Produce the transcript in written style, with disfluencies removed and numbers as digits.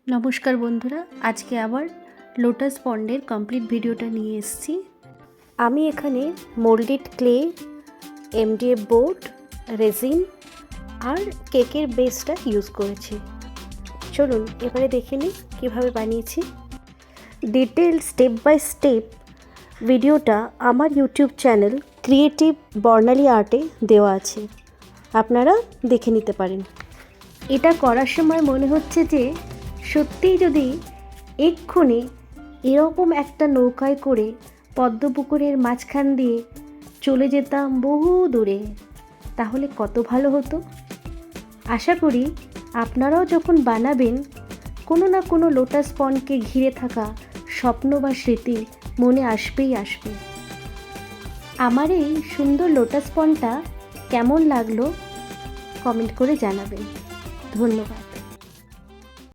নমস্কার বন্ধুরা, আজকে আবার লোটাস পন্ডের কমপ্লিট ভিডিওটা নিয়ে এসেছি। আমি এখানে moulded clay, MDF board, resin আর কেকের বেসটা ইউজ করেছি। চলুন এবারে দেখে নিই কীভাবে বানিয়েছি। ডিটেল স্টেপ বাই স্টেপ ভিডিওটা আমার ইউটিউব চ্যানেল ক্রিয়েটিভ বর্ণালী আর্টে দেওয়া আছে, আপনারা দেখে নিতে পারেন। এটা করার সময় মনে হচ্ছে যে সত্যিই যদি এক্ষুনি এরকম একটা নৌকায় করে পদ্মপুকুরের মাঝখান দিয়ে চলে যেতাম বহু দূরে, তাহলে কত ভালো হতো। আশা করি আপনারাও যখন বানাবেন কোনো না কোনো লোটাস পন্ডকে ঘিরে থাকা স্বপ্ন বা স্মৃতি মনে আসবেই আসবে। আমার এই সুন্দর লোটাস পন্ডটা কেমন লাগলো কমেন্ট করে জানাবেন। ধন্যবাদ।